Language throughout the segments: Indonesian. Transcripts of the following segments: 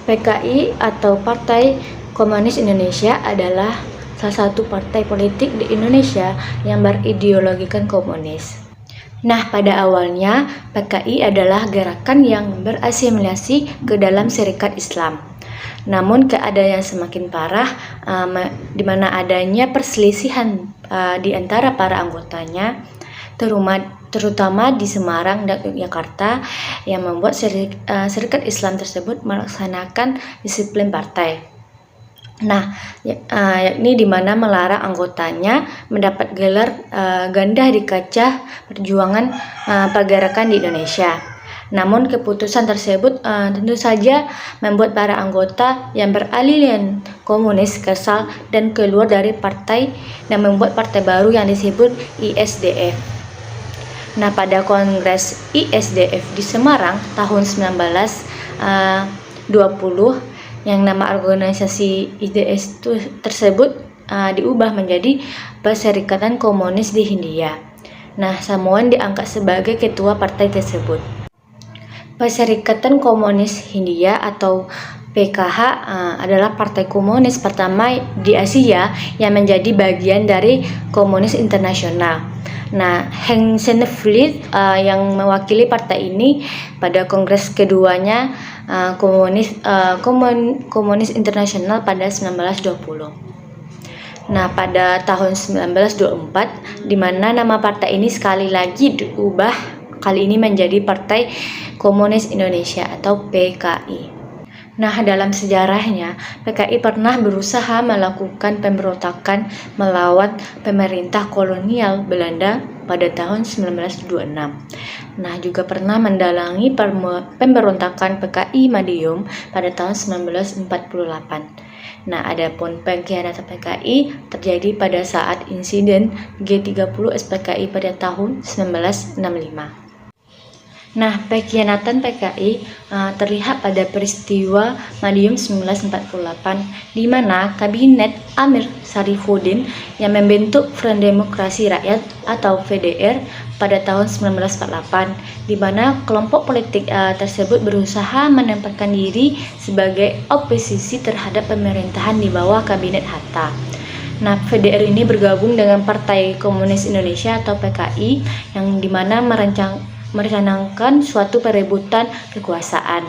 PKI atau Partai Komunis Indonesia adalah salah satu partai politik di Indonesia yang berideologikan komunis. Nah, pada awalnya PKI adalah gerakan yang berasimilasi ke dalam Syarikat Islam. Namun keadaan yang semakin parah, di mana adanya perselisihan di antara para anggotanya, terutama di Semarang dan Yogyakarta, yang membuat Syarikat Islam tersebut melaksanakan disiplin partai. Nah, yakni di mana melarang anggotanya mendapat gelar ganda di kancah perjuangan pergerakan di Indonesia. Namun keputusan tersebut tentu saja membuat para anggota yang beraliran komunis kesal dan keluar dari partai dan membuat partai baru yang disebut ISDF. Nah, pada Kongres ISDF di Semarang tahun 1920, yang nama organisasi ISDF tersebut diubah menjadi Perserikatan Komunis di Hindia. Nah, Samuan diangkat sebagai ketua partai tersebut. Perserikatan Komunis Hindia atau PKH adalah partai komunis pertama di Asia yang menjadi bagian dari Komunis Internasional. Nah, Heng Senefeld yang mewakili partai ini pada kongres keduanya Komunis Internasional pada 1920. Nah, pada tahun 1924, di mana nama partai ini sekali lagi diubah, kali ini menjadi Partai Komunis Indonesia atau PKI. Nah, dalam sejarahnya, PKI pernah berusaha melakukan pemberontakan melawan pemerintah kolonial Belanda pada tahun 1926. Nah, juga pernah mendalangi pemberontakan PKI Madiun pada tahun 1948. Nah, adapun pengkhianatan PKI terjadi pada saat insiden G30 SPKI pada tahun 1965. Nah, pengkhianatan PKI terlihat pada peristiwa Madiun 1948, di mana Kabinet Amir Syarifuddin yang membentuk Front Demokrasi Rakyat atau VDR pada tahun 1948, di mana kelompok politik tersebut berusaha menempatkan diri sebagai oposisi terhadap pemerintahan di bawah Kabinet Hatta. Nah, VDR ini bergabung dengan Partai Komunis Indonesia atau PKI yang dimana merencanakan suatu perebutan kekuasaan.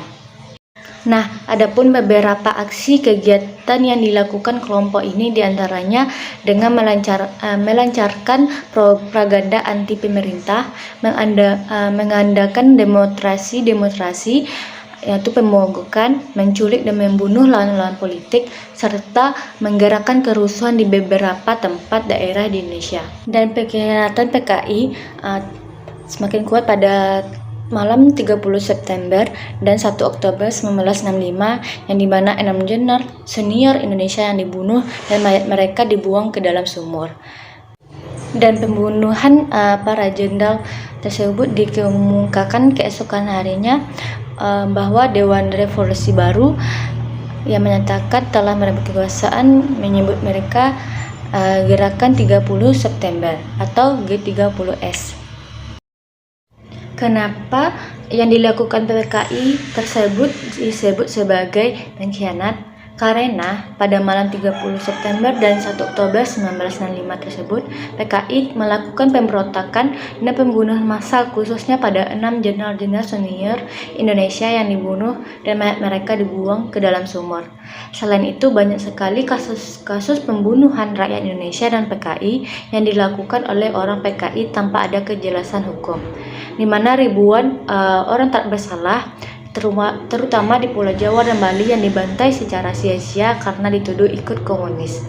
Nah, adapun beberapa aksi kegiatan yang dilakukan kelompok ini diantaranya dengan melancarkan propaganda anti pemerintah, mengadakan demonstrasi, yaitu pemogokan, menculik dan membunuh lawan-lawan politik, serta menggerakkan kerusuhan di beberapa tempat daerah di Indonesia. Dan pengkhianatan PKI semakin kuat pada malam 30 September dan 1 Oktober 1965, yang dimana 6 jenderal senior Indonesia yang dibunuh dan mayat mereka dibuang ke dalam sumur. Dan pembunuhan para jenderal tersebut dikemukakan keesokan harinya bahwa Dewan Revolusi Baru yang menyatakan telah merebut kekuasaan menyebut mereka Gerakan 30 September atau G30S. Kenapa yang dilakukan PKI tersebut disebut sebagai pengkhianat? Karena pada malam 30 September dan 1 Oktober 1965 tersebut, PKI melakukan pemberontakan dan pembunuhan massal khususnya pada 6 jenderal-jenderal senior Indonesia yang dibunuh dan mayat mereka dibuang ke dalam sumur. Selain itu, banyak sekali kasus pembunuhan rakyat Indonesia dan PKI yang dilakukan oleh orang PKI tanpa ada kejelasan hukum, di mana ribuan orang tak bersalah, terutama di Pulau Jawa dan Bali, yang dibantai secara sia-sia karena dituduh ikut komunis.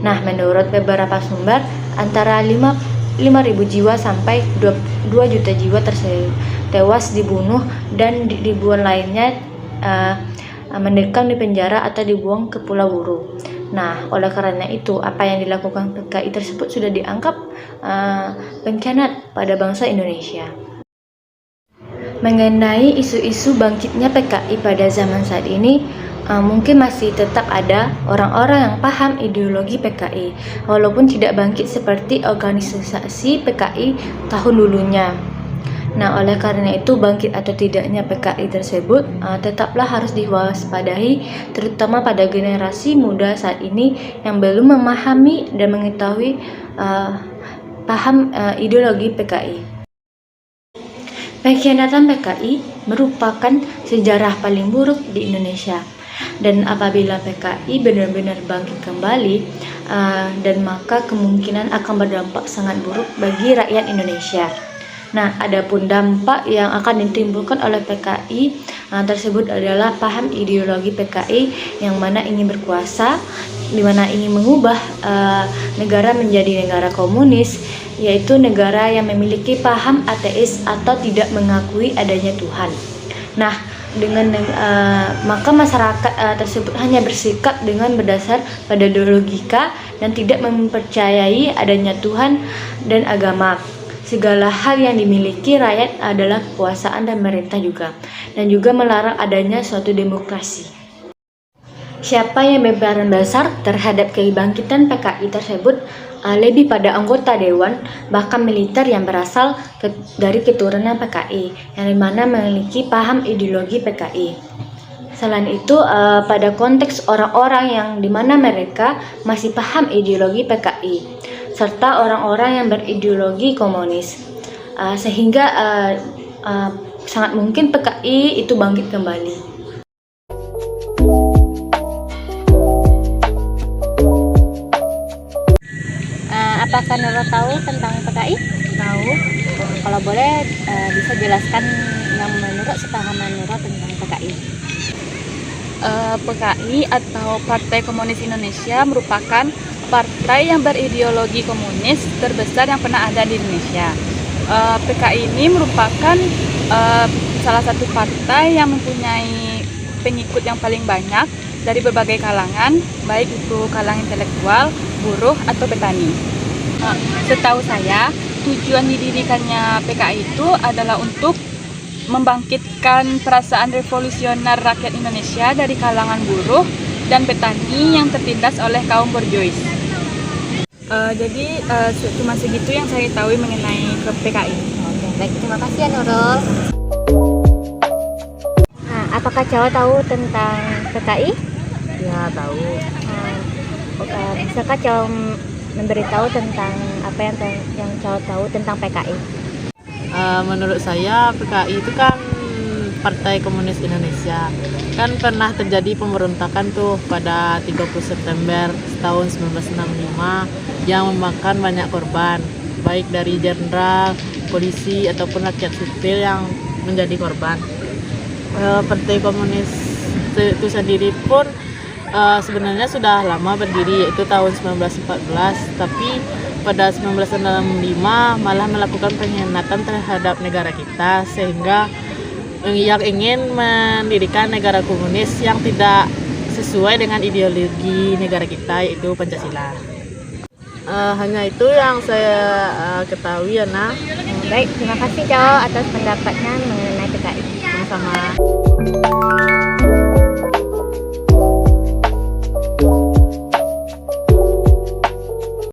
Nah, menurut beberapa sumber, antara 5.000 jiwa sampai 2 juta jiwa tewas dibunuh dan ribuan lainnya mendekam di penjara atau dibuang ke Pulau Buru. Nah, oleh karena itu, apa yang dilakukan PKI tersebut sudah dianggap pengkhianat pada bangsa Indonesia. Mengenai isu-isu bangkitnya PKI pada zaman saat ini, mungkin masih tetap ada orang-orang yang paham ideologi PKI, walaupun tidak bangkit seperti organisasi PKI tahun dulunya. Nah, oleh karena itu bangkit atau tidaknya PKI tersebut tetaplah harus diwaspadai, terutama pada generasi muda saat ini yang belum memahami dan mengetahui paham ideologi PKI. Pengkhianatan PKI merupakan sejarah paling buruk di Indonesia. Dan apabila PKI benar-benar bangkit kembali, dan maka kemungkinan akan berdampak sangat buruk bagi rakyat Indonesia. Nah, adapun dampak yang akan ditimbulkan oleh PKI tersebut adalah paham ideologi PKI yang mana ingin berkuasa, di mana ingin mengubah negara menjadi negara komunis, yaitu negara yang memiliki paham ateis atau tidak mengakui adanya Tuhan. Nah, dengan maka masyarakat tersebut hanya bersikap dengan berdasar pada logika dan tidak mempercayai adanya Tuhan dan agama. Segala hal yang dimiliki rakyat adalah kekuasaan dan pemerintah juga, dan juga melarang adanya suatu demokrasi. Siapa yang berperan besar terhadap kebangkitan PKI tersebut lebih pada anggota dewan, bahkan militer yang berasal dari keturunan PKI, yang dimana memiliki paham ideologi PKI. Selain itu, pada konteks orang-orang yang dimana mereka masih paham ideologi PKI, serta orang-orang yang berideologi komunis, sehingga sangat mungkin PKI itu bangkit kembali. Apakah Nurul tahu tentang PKI? Tahu? Kalau boleh bisa jelaskan yang menurut sepahaman Nurul tentang PKI. PKI atau Partai Komunis Indonesia merupakan partai yang berideologi komunis terbesar yang pernah ada di Indonesia. PKI ini merupakan salah satu partai yang mempunyai pengikut yang paling banyak dari berbagai kalangan, baik itu kalangan intelektual, buruh, atau petani. Setahu saya, tujuan didirikannya PKI itu adalah untuk membangkitkan perasaan revolusioner rakyat Indonesia dari kalangan buruh dan petani yang tertindas oleh kaum borjuis. Jadi cuma segitu yang saya tahu mengenai PKI. Oke, baik, terima kasih ya Nurul. Nah, apakah Jawa tahu tentang PKI? Ya, tahu. Bisakah Jawa memberitahu tentang apa yang Jawa tahu tentang PKI? Menurut saya PKI itu kan Partai Komunis Indonesia. Kan pernah terjadi pemberontakan tuh pada 30 September tahun 1965 yang memakan banyak korban, baik dari jenderal, polisi ataupun rakyat sipil yang menjadi korban. Partai Komunis itu sendiri pun sebenarnya sudah lama berdiri, yaitu tahun 1914, tapi pada 1965 malah melakukan pengkhianatan terhadap negara kita, sehingga yang ingin mendirikan negara komunis yang tidak sesuai dengan ideologi negara kita, yaitu Pancasila. Hanya itu yang saya ketahui ya, Nah. Baik, terima kasih Jawa atas pendapatnya mengenai PKI. Sama-sama.